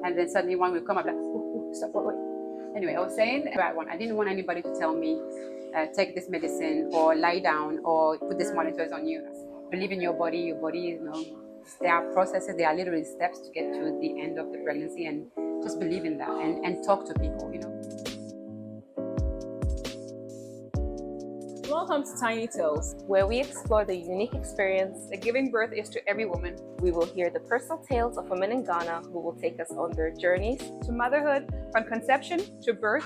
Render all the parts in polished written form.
And then suddenly one will come up like, ooh, stop, wait. Anyway, I was saying about one. I didn't want anybody to tell me, take this medicine or lie down or put these monitors on you. Believe in your body. Your body, there are processes, there are literally steps to get to the end of the pregnancy, and just believe in that and talk to people. Welcome to Tiny Tales, where we explore the unique experience that giving birth is to every woman. We will hear the personal tales of women in Ghana who will take us on their journeys to motherhood, from conception to birth,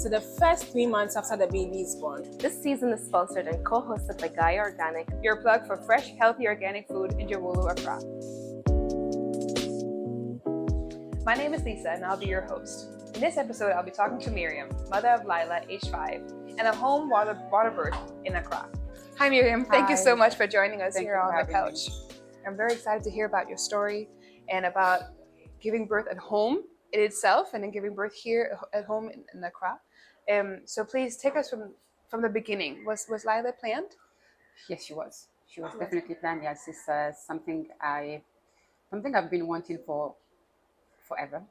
to the first 3 months after the baby is born. This season is sponsored and co-hosted by Gaia Organic, your plug for fresh, healthy organic food in Jawolo, Accra. My name is Lisa, and I'll be your host. In this episode, I'll be talking to Miriam, mother of Layla, age 5, and a home water birth in Accra. Hi Miriam, thank you so much for joining us here on the couch. I'm very excited to hear about your story and about giving birth at home in itself, and then giving birth here at home in Accra. So please take us from the beginning. Was Layla planned? Yes, she was. She was definitely planned. Yes, it's something I've been wanting for forever.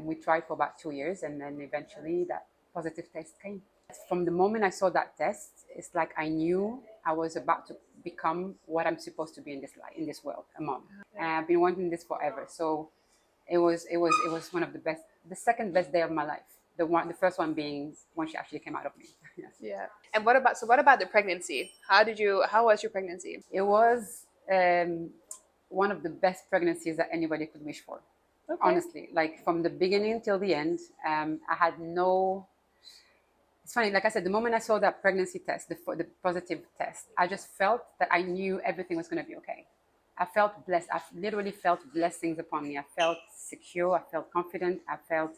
We tried for about 2 years, and then eventually that positive test came. From the moment I saw that test, it's like I knew I was about to become what I'm supposed to be in this life, in this world, a mom. And I've been wanting this forever. So it was one of the best, the second best day of my life. The first one being when she actually came out of me. Yes. Yeah. And what about the pregnancy? How was your pregnancy? It was one of the best pregnancies that anybody could wish for. Okay. Honestly, like from the beginning till the end, I had no. It's funny, like I said, the moment I saw that pregnancy test, the positive test, I just felt that I knew everything was going to be okay. I felt blessed. I literally felt blessings upon me. I felt secure. I felt confident. I felt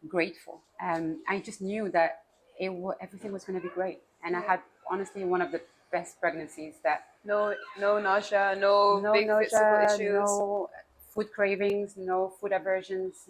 grateful. I just knew that everything was going to be great. And I had, honestly, one of the best pregnancies. That no nausea, no big physical issues, no food cravings, no food aversions,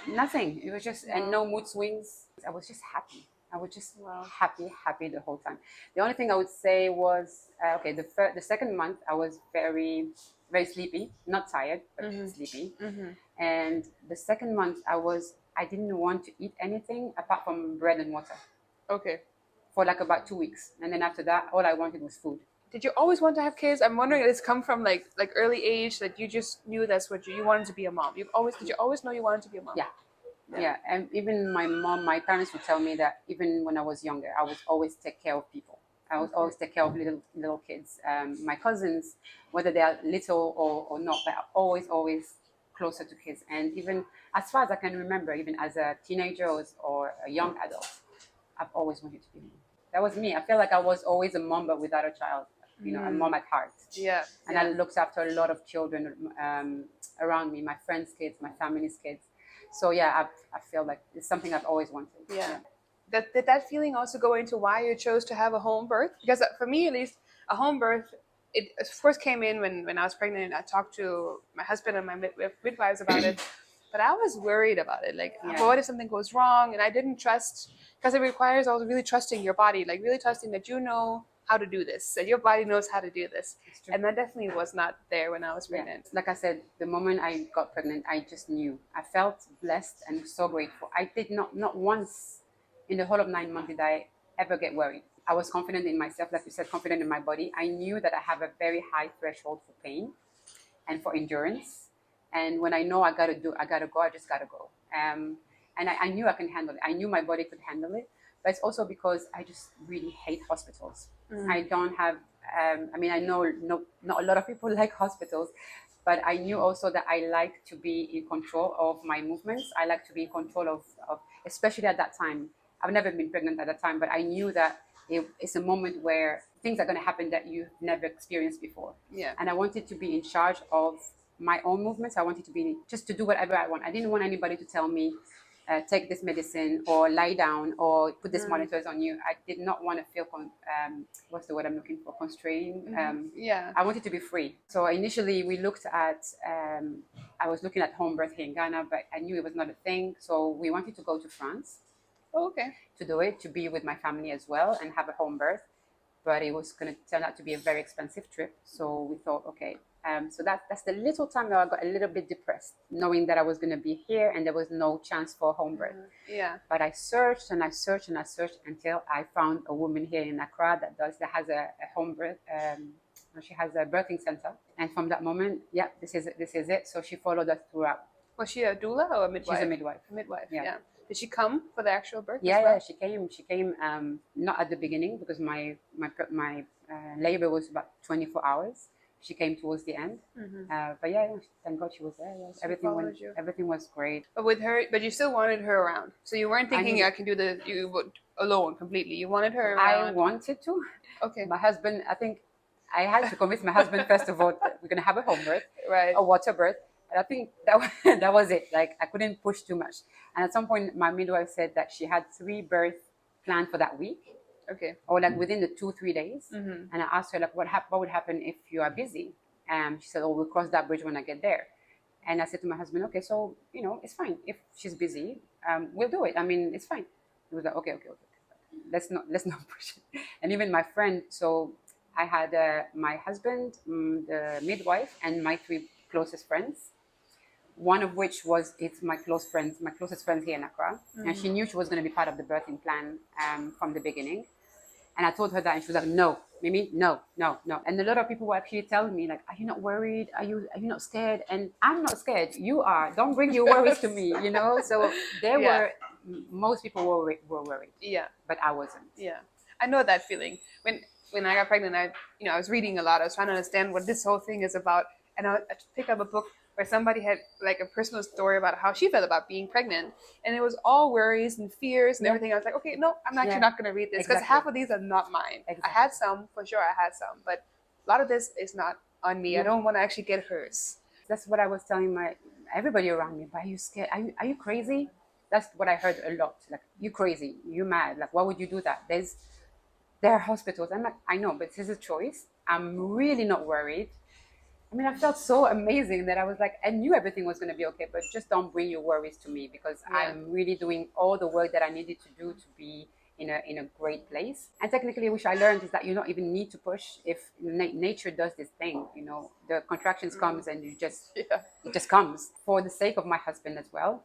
nothing. It was just, and no mood swings. I was just happy. I was just happy the whole time. The only thing I would say was, the second month I was very, very sleepy, not tired, but sleepy. Mm-hmm. And the second month I didn't want to eat anything apart from bread and water. Okay. For like about 2 weeks. And then after that, all I wanted was food. Did you always want to have kids? I'm wondering, did this come from like early age, that you just knew that's what you wanted to be a mom? Did you always know you wanted to be a mom? Yeah, and even my parents would tell me that even when I was younger, I would always take care of people. I would always take care of little kids. My cousins, whether they are little or not, but always closer to kids. And even as far as I can remember, even as a teenager or a young adult, I've always wanted to be a mom. That was me. I feel like I was always a mom, but without a child. A mom at heart. Yeah. And I looked after a lot of children around me, my friends' kids, my family's kids. So yeah, I feel like it's something I've always wanted. Yeah. Did that feeling also go into why you chose to have a home birth? Because for me, at least, a home birth, it first came in when I was pregnant. I talked to my husband and my midwives about it, but I was worried about it. Like, what if something goes wrong? And I didn't trust, because it requires also really trusting your body, like really trusting that you know how to do this, that your body knows how to do this. And that definitely was not there when I was pregnant. Like I said, the moment I got pregnant, I just knew. I felt blessed and so grateful. I did not once in the whole of 9 months did I ever get worried. I was confident in myself, like you said, confident in my body. I knew that I have a very high threshold for pain and for endurance. And when I know I gotta go, I just gotta go. And I knew I can handle it. I knew my body could handle it. But it's also because I just really hate hospitals. I don't have, I know not a lot of people like hospitals, but I knew also that I like to be in control of my movements. I like to be in control of especially at that time. I've never been pregnant at that time, but I knew that it's a moment where things are going to happen that you've never experienced before. Yeah. And I wanted to be in charge of my own movements. I wanted to be just to do whatever I want. I didn't want anybody to tell me, take this medicine or lie down or put these monitors on you. I did not want to feel, what's the word I'm looking for? Constrained. I wanted to be free. So initially we looked at, I was looking at home birth here in Ghana, but I knew it was not a thing. So we wanted to go to France. Oh, okay. To do it, to be with my family as well and have a home birth. But it was going to turn out to be a very expensive trip. So we thought, okay, So that's the little time that I got a little bit depressed, knowing that I was going to be here and there was no chance for home birth. Yeah. But I searched and I searched and I searched until I found a woman here in Accra that has a home birth. She has a birthing center, and from that moment, yeah, this is it. So she followed us throughout. Was she a doula or a midwife? She's a midwife. A midwife. Yeah. Yeah. Did she come for the actual birth? Yeah, as well? yeah, she came. She came not at the beginning because my labor was about 24 hours. She came towards the end. But yeah, thank God she was there. Yeah. Everything was great. But with her, but you still wanted her around. So you weren't thinking I can do alone completely. You wanted her around. I wanted to. Okay. My husband, I think I had to convince my husband first of all that we're gonna have a home birth, Right. a water birth. And I think that was it. Like I couldn't push too much. And at some point, my midwife said that she had 3 births planned for that week. Okay. Or like within the 2-3 days. And I asked her like, what would happen if you are busy? She said, oh, we'll cross that bridge when I get there. And I said to my husband, okay, so it's fine if she's busy. We'll do it. I mean, it's fine. He was like, okay. Let's not push it. And even my friend. So I had my husband, the midwife, and my 3 closest friends. One of which it's my closest friends here in Accra. And she knew she was going to be part of the birthing plan from the beginning. And I told her that, and she was like, no, Mimi, no. And a lot of people were actually telling me, like, are you not worried? Are you not scared? And I'm not scared. You are. Don't bring your worries to me, So most people were worried. Yeah. But I wasn't. Yeah. I know that feeling. When I got pregnant, I was reading a lot. I was trying to understand what this whole thing is about. And I picked up a book where somebody had like a personal story about how she felt about being pregnant, and it was all worries and fears and everything. I was like, okay, no, I'm actually not going to read this because half of these are not mine. I had some, for sure, but a lot of this is not on me. I don't want to actually get hers. That's what I was telling everybody around me. But are you scared? Are you crazy? That's what I heard a lot. Like, you crazy? You mad? Like, why would you do that? There are hospitals. I'm like, I know, but this is a choice. I'm really not worried. I mean, I felt so amazing that I was like, I knew everything was going to be okay, but just don't bring your worries to me because I'm really doing all the work that I needed to do to be in a great place. And technically, which I learned is that you don't even need to push if nature does this thing, the contractions comes and it just comes. For the sake of my husband as well,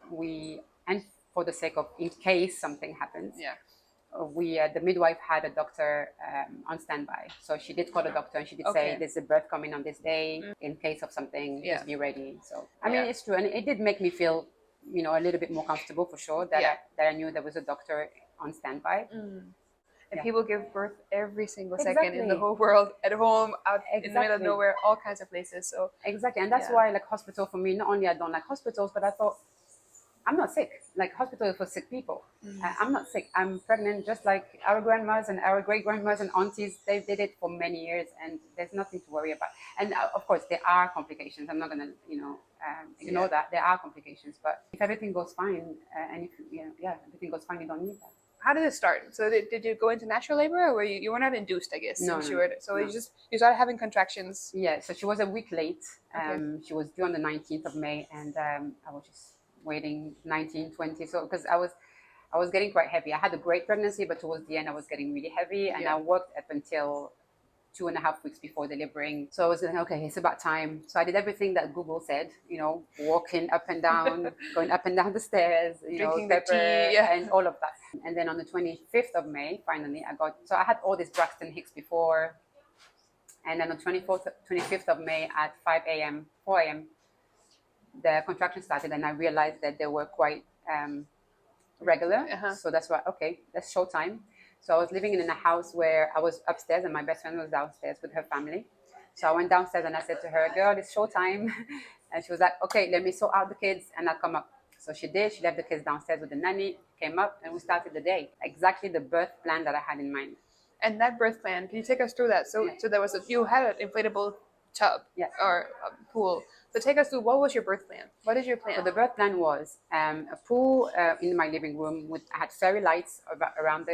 and for the sake of in case something happens. Yeah. The midwife had a doctor on standby. So she did call the doctor and she did say, there's a birth coming on this day. In case of something, just be ready. So, I mean, it's true. And it did make me feel, a little bit more comfortable for sure that I knew there was a doctor on standby. And people give birth every single second in the whole world, at home, out in the middle of nowhere, all kinds of places. So exactly. And that's why like hospital for me, not only I don't like hospitals, but I thought, I'm not sick. Like hospital is for sick people. I'm not sick. I'm pregnant just like our grandmas and our great-grandmas and aunties. They did it for many years and there's nothing to worry about. And of course, there are complications. I'm not going to, ignore that. There are complications. But if everything goes fine, and if, everything goes fine, you don't need that. How did it start? So did you go into natural labor or were you were not induced, I guess? No. You started having contractions? Yeah, so she was a week late. She was due on the 19th of May and I was just waiting 19, 20. So because I was getting quite heavy. I had a great pregnancy, but towards the end I was getting really heavy and I worked up until 2.5 weeks before delivering. So I was like, okay, it's about time. So I did everything that Google said, walking up and down, going up and down the stairs, drinking pepper, the tea, and all of that. And then on the 25th of May, finally, I had all these Braxton Hicks before. And then on 25th of May at 4 a.m., the contraction started and I realized that they were quite regular. So that's why, okay, that's showtime. So I was living in a house where I was upstairs and my best friend was downstairs with her family. So I went downstairs and I said to her, girl, it's showtime. And she was like, okay, let me sort out the kids and I'll come up. So she did. She left the kids downstairs with the nanny, came up and we started the day. Exactly the birth plan that I had in mind. And that birth plan, can you take us through that? So there was you had an inflatable tub or a pool. So take us through, what was your birth plan? What is your plan? So the birth plan was a pool in my living room. I had fairy lights around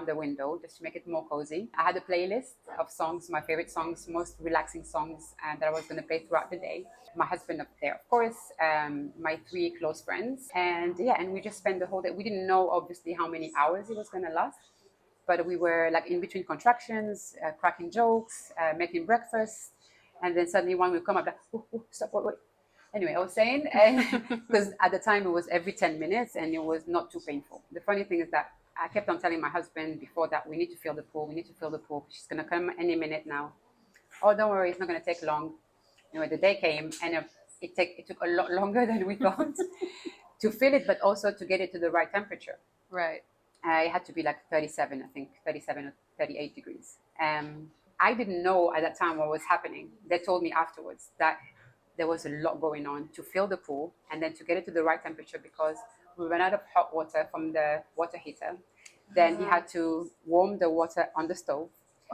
the window just to make it more cozy. I had a playlist of songs, my favorite songs, most relaxing songs that I was going to play throughout the day. My husband up there, of course, my 3 close friends. And we just spent the whole day. We didn't know, obviously, how many hours it was going to last. But we were like in between contractions, cracking jokes, making breakfast. And then suddenly one will come up like, oh, stop, wait. Anyway, I was saying, and because at the time it was every 10 minutes and it was not too painful. The funny thing is that I kept on telling my husband before that, we need to fill the pool, we need to fill the pool. She's going to come any minute now. Oh, don't worry, it's not going to take long. Anyway, the day came and it took a lot longer than we thought to fill it, but also to get it to the right temperature. Right. It had to be like 37, I think, 37 or 38 degrees. I didn't know at that time what was happening. They told me afterwards that there was a lot going on to fill the pool and then to get it to the right temperature because we ran out of hot water from the water heater. Then he had to warm the water on the stove.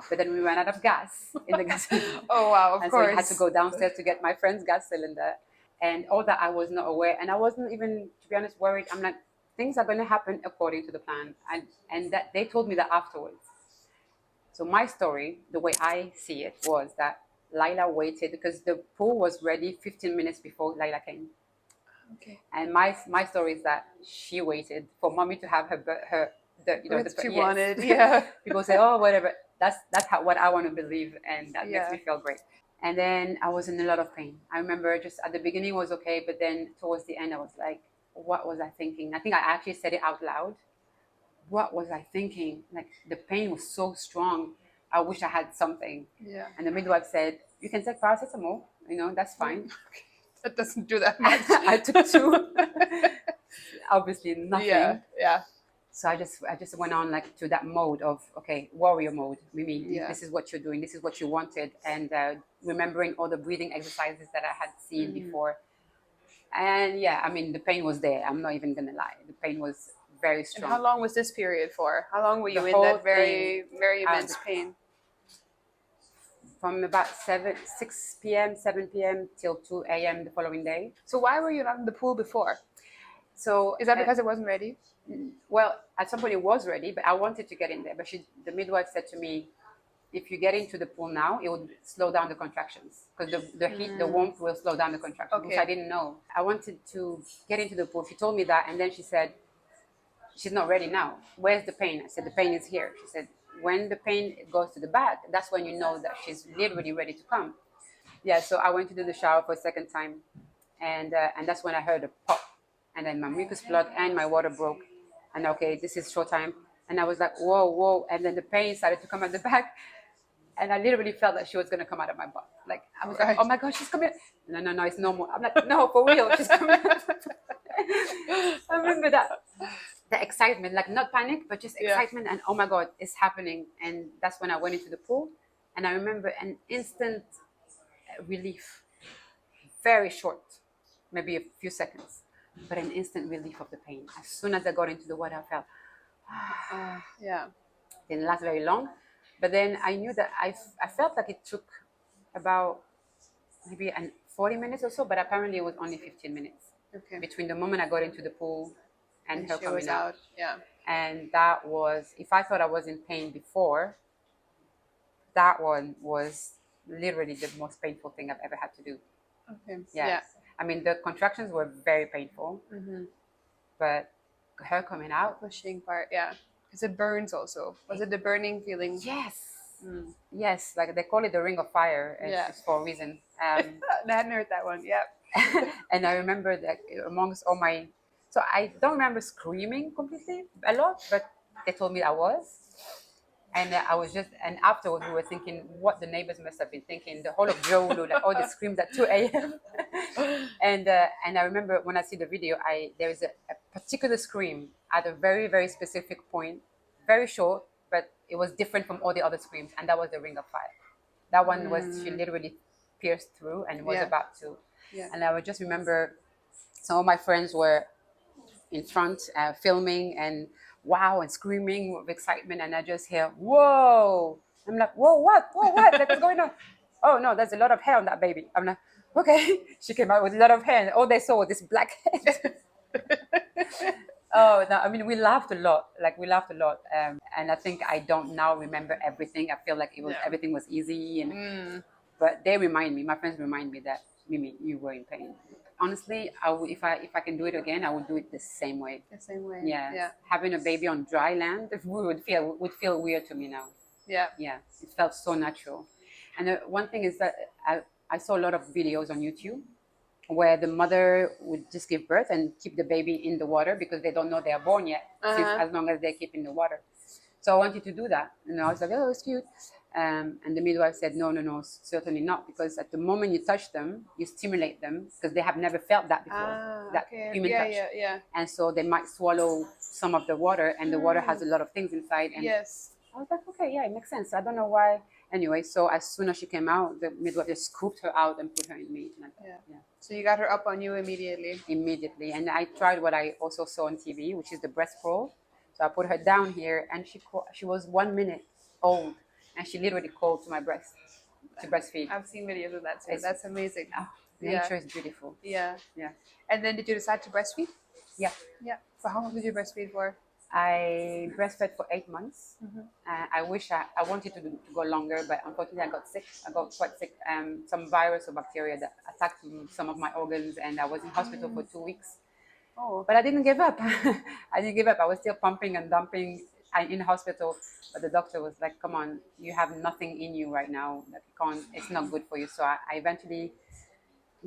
But then we ran out of gas in the gas cylinder. Oh, wow, of and course. So I had to go downstairs to get my friend's gas cylinder. And all that I was not aware. And I wasn't even, to be honest, worried. I'm like, things are going to happen according to the plan. And that they told me that afterwards. So my story, the way I see it, was that Layla waited because the pool was ready 15 minutes before Layla came. Okay. And my story is that she waited for mommy to have She wanted, yeah. People say, oh, whatever. That's what I want to believe, and that makes me feel great. And then I was in a lot of pain. I remember just at the beginning it was okay, but then towards the end I was like, what was I thinking? I think I actually said it out loud. What was I thinking? Like the pain was so strong. I wish I had something. Yeah. And the midwife said, you can take paracetamol, that's fine. That doesn't do that much. I took 2. Obviously nothing. Yeah. So I just went on like to that mode of, okay, warrior mode. Mimi, this is what you're doing. This is what you wanted. And remembering all the breathing exercises that I had seen before. And the pain was there. I'm not even going to lie. The pain was very strong. And how long was this period for? How long were you in that very, very immense pain? From about 6 p.m., 7 p.m. till 2 a.m. the following day. So why were you not in the pool before? So is that because it wasn't ready? Well, at some point it was ready, but I wanted to get in there. But the midwife said to me, if you get into the pool now, it would slow down the contractions because the heat, the warmth will slow down the contractions, which I didn't know. I wanted to get into the pool. She told me that, and then she said, she's not ready now. Where's the pain? I said, the pain is here. She said, when the pain goes to the back, that's when you know that she's literally ready to come. Yeah, so I went to do the shower for a second time, and that's when I heard a pop, and then my mucus plug and my water broke. And okay, this is short time. And I was like, whoa. And then the pain started to come at the back. And I literally felt that she was going to come out of my butt. Like, I was like, oh my God, she's coming. No, it's normal. I'm like, no, for real, she's coming out. I remember that. The excitement, like not panic, but just excitement. And oh my God, it's happening. And that's when I went into the pool. And I remember an instant relief. Very short, maybe a few seconds. But an instant relief of the pain. As soon as I got into the water, I felt, Didn't last very long. But then I knew that I felt like it took about maybe 40 minutes or so, but apparently it was only 15 minutes. Okay. Between the moment I got into the pool and her coming out. Yeah. And that was, if I thought I was in pain before, that one was literally the most painful thing I've ever had to do. Okay. Yes. Yeah. I mean, the contractions were very painful, but her coming out. Pushing part, because it burns also. Was it the burning feeling? Yes. Yes, like they call it the ring of fire. It's for a reason. I hadn't heard that one, And I remember that amongst all my... So I don't remember screaming completely a lot, but they told me I was. And I was just, and afterwards we were thinking what the neighbors must have been thinking. The whole of Jolo, like all the screams at 2 a.m. And I remember when I see the video, there is a particular scream at a very, very specific point, very short, but it was different from all the other screams. And that was the ring of fire. That one was, she literally pierced through and was about to. Yeah. And I would just remember some of my friends were in front filming and wow, and screaming with excitement, and I just hear, whoa. I'm like, whoa, what? Like, what's going on? Oh, no, there's a lot of hair on that baby. I'm like, okay. She came out with a lot of hair, and all they saw was this black head. Oh, no, I mean, we laughed a lot. And I think I don't now remember everything. I feel like everything was easy. But they remind me, my friends remind me that, Mimi, you were in pain. Honestly, if I can do it again, I would do it the same way. The same way. Yeah. Having a baby on dry land would feel weird to me now. Yeah. Yeah. It felt so natural. And one thing is that I saw a lot of videos on YouTube where the mother would just give birth and keep the baby in the water because they don't know they are born yet, as long as they keep in the water. So I wanted to do that. And I was like, oh, it's cute. And the midwife said, no, no, no, certainly not. Because at the moment you touch them, you stimulate them because they have never felt that before, that human touch. And so they might swallow some of the water, and the water has a lot of things inside. And I was like, okay, yeah, it makes sense. I don't know why. Anyway, so as soon as she came out, the midwife just scooped her out and put her in me. So you got her up on you immediately? Immediately. And I tried what I also saw on TV, which is the breast crawl. So I put her down here, and she was 1 minute old, and she literally crawled to my breast to breastfeed. I've seen videos of that too. That's amazing. Nature is beautiful. Yeah. And then did you decide to breastfeed? Yeah. So how long did you breastfeed for? I breastfed for 8 months. I wish I wanted to go longer, but unfortunately I got sick. I got quite sick. Some virus or bacteria that attacked some of my organs, and I was in hospital for 2 weeks. But I didn't give up. I didn't give up. I was still pumping and dumping in hospital. But the doctor was like, come on, you have nothing in you right now. It's not good for you. So I eventually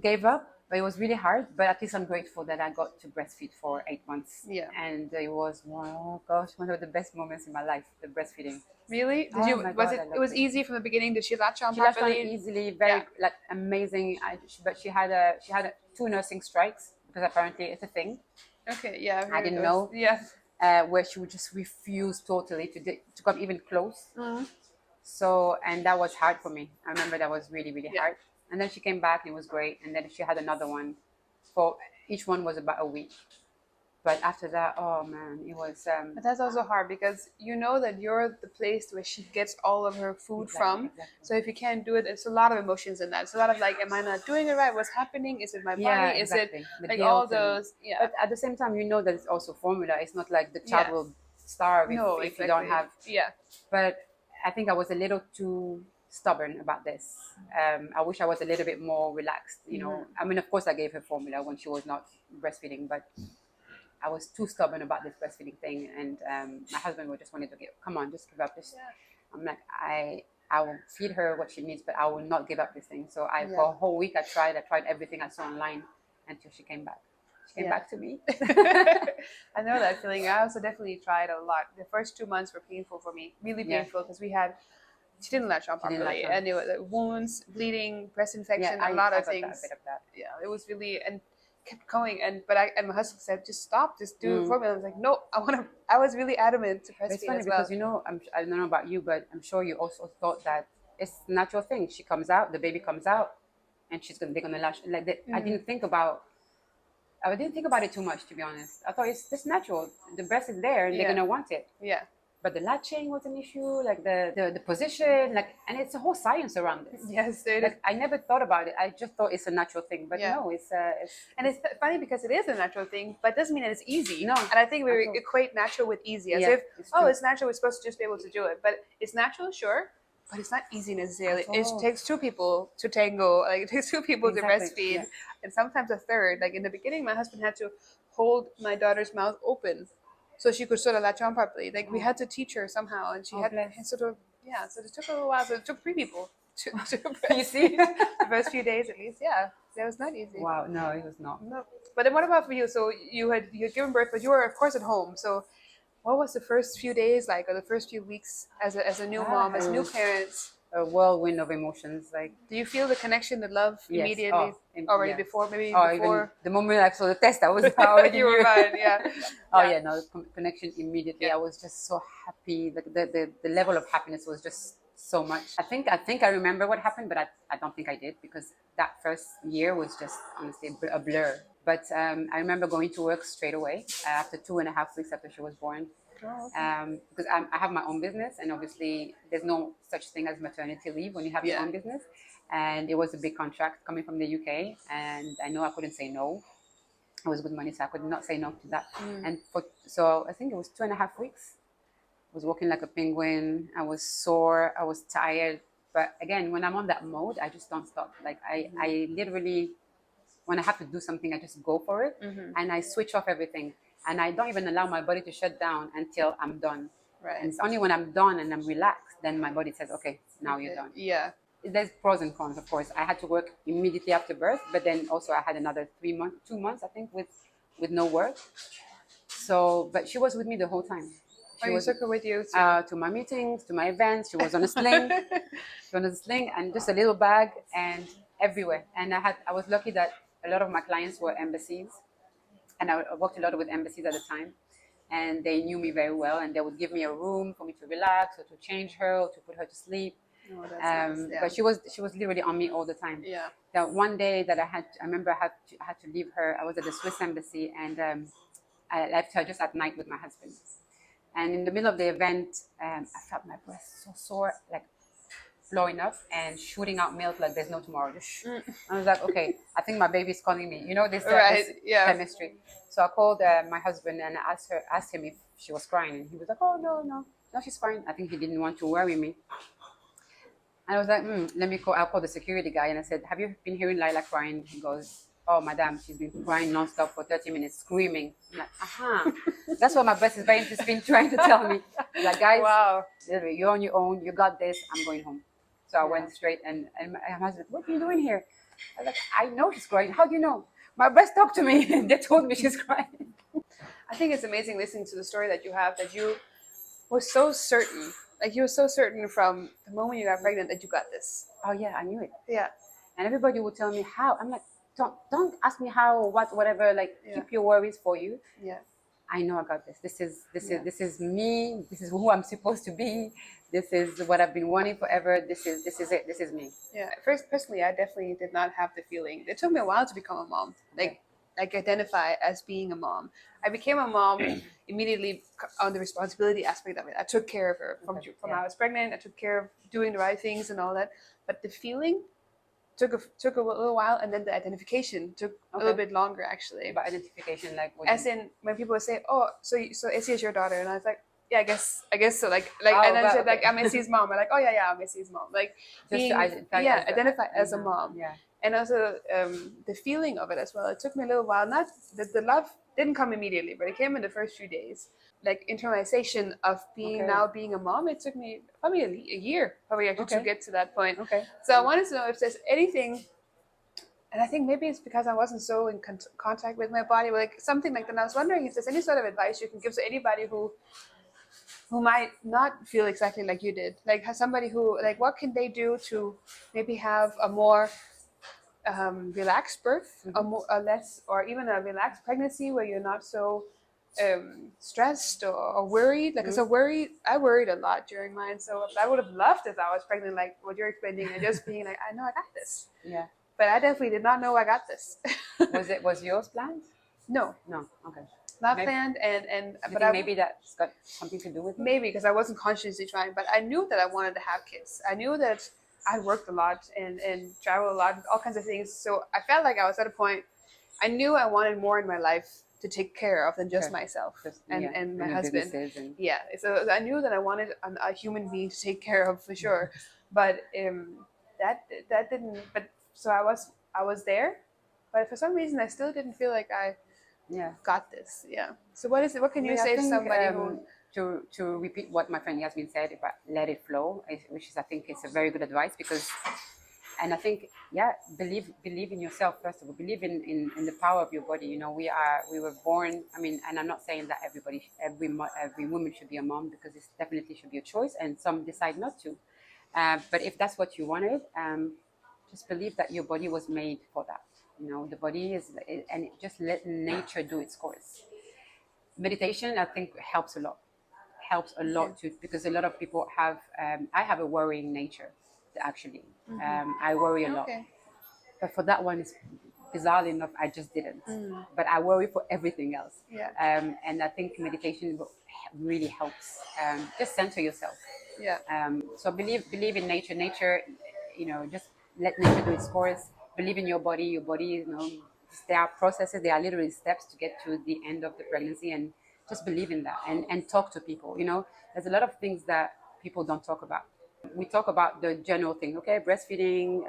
gave up. But it was really hard. But at least I'm grateful that I got to breastfeed for 8 months. And it was, oh gosh, one of the best moments in my life, the breastfeeding. Really? It was easy from the beginning? Did she latch on properly? She latched on easily, very amazing. But she had 2 nursing strikes, because apparently it's a thing. Okay, I didn't know. Where she would just refuse totally to come even close. So, and that was hard for me. I remember that was really, really hard. And then she came back and it was great. And then she had another one. Each one was about a week. But after that, oh man, it was... But that's also hard because you know that you're the place where she gets all of her food from. So if you can't do it, it's a lot of emotions in that. It's a lot of like, am I not doing it right? What's happening? Is it my body? Is it like all those... But at the same time, you know that it's also formula. It's not like the child will starve if you don't have... But I think I was a little too stubborn about this. I wish I was a little bit more relaxed, you know. I mean, of course I gave her formula when she was not breastfeeding, but I was too stubborn about this breastfeeding thing, and my husband would just wanted to come on, just give up this. I'm like, I will feed her what she needs, but I will not give up this thing. So for a whole week I tried everything I saw online until she came back. She came back to me. I know that feeling. I also definitely tried a lot. The first 2 months were painful for me, really painful, because she didn't latch on properly, and it was wounds, bleeding, breast infection, a lot of things. A bit of that. It was really, and kept going, and my husband said, just stop, just do formula. I was like, no, I was really adamant to breastfeed. It's funny as well. because, you know, I don't know about you, but I'm sure you also thought that it's a natural thing. She comes out, the baby comes out, and they're gonna latch. I didn't think about it too much, to be honest. I thought it's just natural. The breast is there, and they're gonna want it. But the latching was an issue, like the position, and it's a whole science around this. Yes, it is. I never thought about it. I just thought it's a natural thing, but no, it's. And it's funny because it is a natural thing, but it doesn't mean that it's easy. No, and I think we equate natural with easy, as if it's natural. We're supposed to just be able to do it, but it's natural, sure, but it's not easy necessarily. It takes 2 people to tango. Like it takes 2 people to breastfeed, and sometimes a third. Like in the beginning, my husband had to hold my daughter's mouth open, so she could sort of latch on properly. Like we had to teach her somehow, and she had sort of So it took a little while. So it took 3 people to breastfeed. You see, the first few days at least. Yeah, that was not easy. Wow, no, it was not. No. But then what about for you? So you had given birth, but you were of course at home. So what was the first few days like, or the first few weeks as a new mom, as new parents? A whirlwind of emotions. Like, do you feel the connection, the love immediately? Already before, maybe before? Even the moment I saw the test, I was already you were fine, connection immediately. I was just so happy. The level of happiness was just so much. I think I remember what happened, but I don't think I did, because that first year was just honestly a blur. But I remember going to work straight away after 2.5 weeks after she was born. Because I have my own business, and obviously there's no such thing as maternity leave when you have your own business. And it was a big contract coming from the UK, and I know I couldn't say no. It was good money, so I could not say no to that. And so I think it was 2.5 weeks. I was walking like a penguin. I was sore. I was tired. But again, when I'm on that mode, I just don't stop. Like I literally, when I have to do something, I just go for it, and I switch off everything. And I don't even allow my body to shut down until I'm done. Right. And it's only when I'm done and I'm relaxed, then my body says, okay, now you're done. Yeah. there's pros and cons, of course. I had to work immediately after birth, but then also I had another 2 months, I think, with no work. So, but she was with me the whole time. She You was took her with you to my meetings, to my events. She was on a sling. She was on a sling and just a little bag and everywhere. And I was lucky that a lot of my clients were embassies, and I worked a lot with embassies at the time, and they knew me very well, and they would give me a room for me to relax or to change her or to put her to sleep. Oh, that's nice. Yeah. But she was literally on me all the time. Yeah. That one day that I remember I had to leave her. I was at the Swiss embassy, and I left her just at night with my husband. And in the middle of the event, I felt my breast so sore, like blowing up and shooting out milk like there's no tomorrow. Just I was like, okay, I think my baby's calling me. You know, this chemistry. So I called my husband and I asked him if she was crying, and he was like, oh no, she's fine. I think he didn't want to worry me. And I was like, I'll call the security guy. And I said, have you been hearing Layla crying? He goes, oh, madam, she's been crying nonstop for 30 minutes, screaming. I'm like, that's what my breast is been trying to tell me. I'm like, guys, wow, you're on your own. You got this. I'm going home. So I went straight, and my husband, what are you doing here? I was like, I know she's crying. How do you know? My breast talked to me. They told me she's crying. I think it's amazing listening to the story that you have, that you were so certain. Like, you were so certain from the moment you got pregnant that you got this. Oh yeah, I knew it. Yeah. And everybody would tell me how. I'm like, don't ask me how or what, whatever. Like, keep your worries for you. Yeah. I know I got this. This is me. This is who I'm supposed to be. This is what I've been wanting forever. This is it. This is me. Yeah. Personally, I definitely did not have the feeling. It took me a while to become a mom. Like identify as being a mom. I became a mom immediately on the responsibility aspect of it. I took care of her from I was pregnant. I took care of doing the right things and all that. But the feeling took a little while, and then the identification took a little bit longer, actually. But identification, like what? As in, when people would say, "Oh, so Essie is your daughter," and I was like, "Yeah, I guess so." Like, and then said, like, "I'm Essie's mom." I'm like, "Oh yeah, I'm Essie's mom." Like, being, identify as a mom. Yeah. And also the feeling of it as well. It took me a little while. Not the love didn't come immediately, but it came in the first few days. Like, internalization of now being a mom, it took me probably a year to get to that point. Okay. So I wanted to know if there's anything, and I think maybe it's because I wasn't so in contact with my body, like something like that. And I was wondering if there's any sort of advice you can give to anybody who might not feel exactly like you did. Like, somebody who, like, what can they do to maybe have a more relaxed birth, a less, or even a relaxed pregnancy where you're not so stressed or worried. Like, I worried a lot during mine. So I would have loved if I was pregnant, like what you're explaining, and just being like, I know I got this. Yeah. But I definitely did not know I got this. Was yours planned? No. Okay. Not planned, and but maybe that's got something to do with it? Maybe because I wasn't consciously trying, but I knew that I wanted to have kids. I knew that I worked a lot and traveled a lot, all kinds of things. So I felt like I was at a point, I knew I wanted more in my life to take care of than just myself and my husband. So I knew that I wanted a human being to take care of for sure. But that didn't. But so I was there, but for some reason I still didn't feel like I got this. Yeah. So what is it? What can you say to somebody who? To repeat what my friend Yasmin said about let it flow, which is, I think, it's a very good advice, because, and I think, believe in yourself first of all. Believe in the power of your body. You know, we were born. I mean, and I'm not saying that every woman should be a mom, because it definitely should be a choice, and some decide not to. But if that's what you wanted, just believe that your body was made for that. You know, the body is, and just let nature do its course. Meditation, I think, helps a lot too, because a lot of people have I have a worrying nature, actually. I worry a lot, but for that one, it's bizarrely enough, I just didn't. But I worry for everything else. And I think meditation really helps. Just center yourself. So believe in nature, you know, just let nature do its course. Believe in your body, you know, there are processes, there are literally steps to get to the end of the pregnancy, and just believe in that, and talk to people. You know, there's a lot of things that people don't talk about. We talk about the general thing, breastfeeding,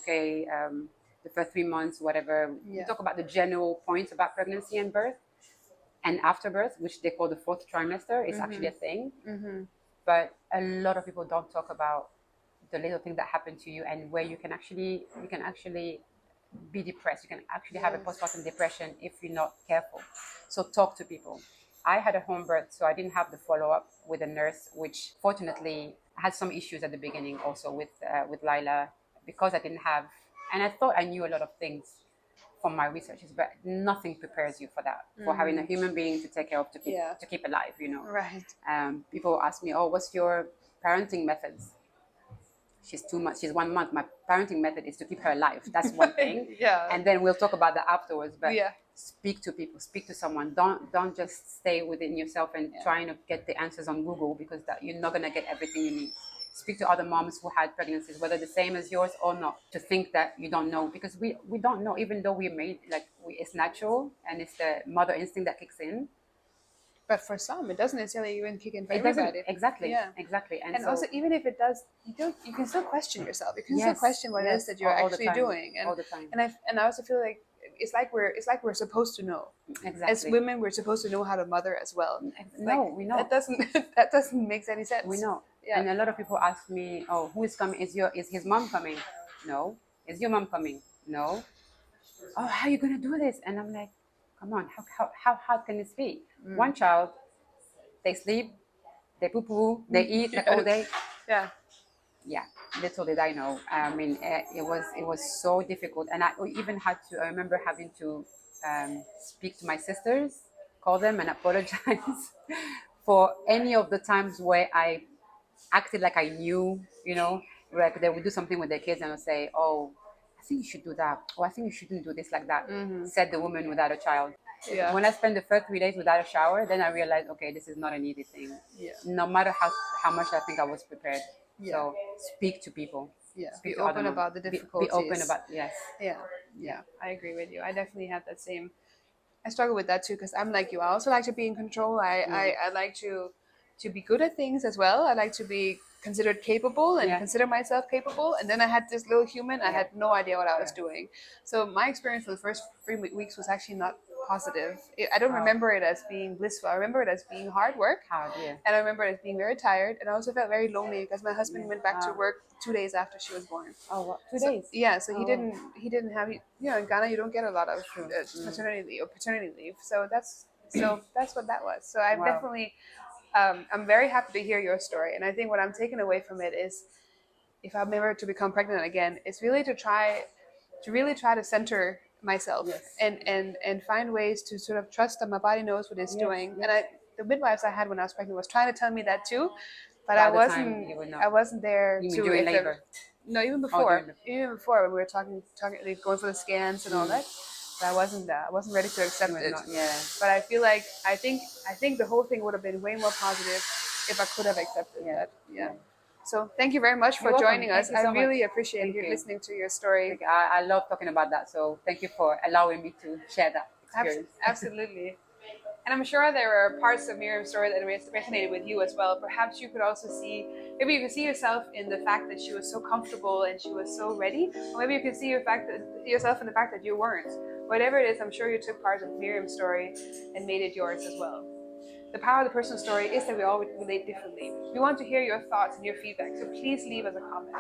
the first 3 months, whatever. We talk about the general points about pregnancy and birth, and after birth, which they call the fourth trimester, is actually a thing. But a lot of people don't talk about the little things that happen to you, and where you can actually be depressed. You can actually have a postpartum depression if you're not careful. So talk to people. I had a home birth, so I didn't have the follow-up with a nurse, which fortunately had some issues at the beginning also with Layla, because I didn't have, and I thought I knew a lot of things from my researches, but nothing prepares you for that, for having a human being to take care of, to keep alive, you know. Right. People ask me, oh, what's your parenting methods? She's 2 months, she's 1 month. My parenting method is to keep her alive. That's one thing. And then we'll talk about that afterwards. But speak to people, speak to someone. Don't just stay within yourself and trying to get the answers on Google, because that you're not gonna get everything you need. Speak to other moms who had pregnancies, whether the same as yours or not, to think that you don't know, because we don't know, even though we're made, like, it's natural and it's the mother instinct that kicks in. But for some, it doesn't necessarily even kick in for It doesn't, everybody. exactly. And so, also, even if it does, you can still question yourself. You can still question what it is that you're actually doing. And all the time. And I also feel like it's like we're supposed to know. Exactly. As women, we're supposed to know how to mother as well. No, we know. That doesn't make any sense. We know. And a lot of people ask me, oh, who is coming? Is his mom coming? No. Is your mom coming? No. Oh, how are you gonna do this? And I'm like, come on, how hard can this be? One child, they sleep, they poo-poo, they eat like all day. Yeah, little did I know. I mean, it was so difficult, and I even had to. I remember having to speak to my sisters, call them, and apologize for any of the times where I acted like I knew. You know, like they would do something with their kids, and I'd say, "Oh, I think you should do that," or "I think you shouldn't do this like that." Said the woman without a child. When I spent the first 3 days without a shower, then I realized, okay, this is not an easy thing. No matter how much I think I was prepared. So speak to people. Be open about the difficulties. Be open about, I agree with you. I definitely have that same. I struggle with that too, because I'm like you. I also like to be in control. I like to be good at things as well. I like to be considered capable and consider myself capable. And then I had this little human. I had no idea what I was doing. So my experience for the first 3 weeks was actually not positive. I don't remember it as being blissful. I remember it as being hard work. And I remember it as being very tired. And I also felt very lonely because my husband went back to work 2 days after she was born. Oh, what? 2 days? Yeah, so he didn't have, in Ghana you don't get a lot of maternity leave or paternity leave. So that's what that was. So I definitely, I'm very happy to hear your story. And I think what I'm taking away from it is, if I'm ever to become pregnant again, it's really to try to center myself and find ways to sort of trust that my body knows what it's doing. And the midwives I had when I was pregnant was trying to tell me that too, but I wasn't there to during labor. No, even before when we were talking going for the scans and all that. But I wasn't ready to accept it. But I feel like I think the whole thing would have been way more positive if I could have accepted that. So thank you very much for joining us. I really appreciate you listening to your story. I love talking about that. So thank you for allowing me to share that experience. Absolutely. And I'm sure there are parts of Miriam's story that resonated with you as well. Perhaps you could also maybe you can see yourself in the fact that she was so comfortable and she was so ready. Or maybe you can see yourself in the fact that you weren't. Whatever it is, I'm sure you took part of Miriam's story and made it yours as well. The power of the personal story is that we all relate differently. We want to hear your thoughts and your feedback, so please leave us a comment.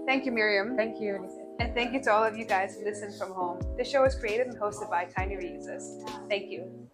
Thank you, Miriam. Thank you. And thank you to all of you guys who listen from home. This show is created and hosted by Tiny Reuses. Thank you.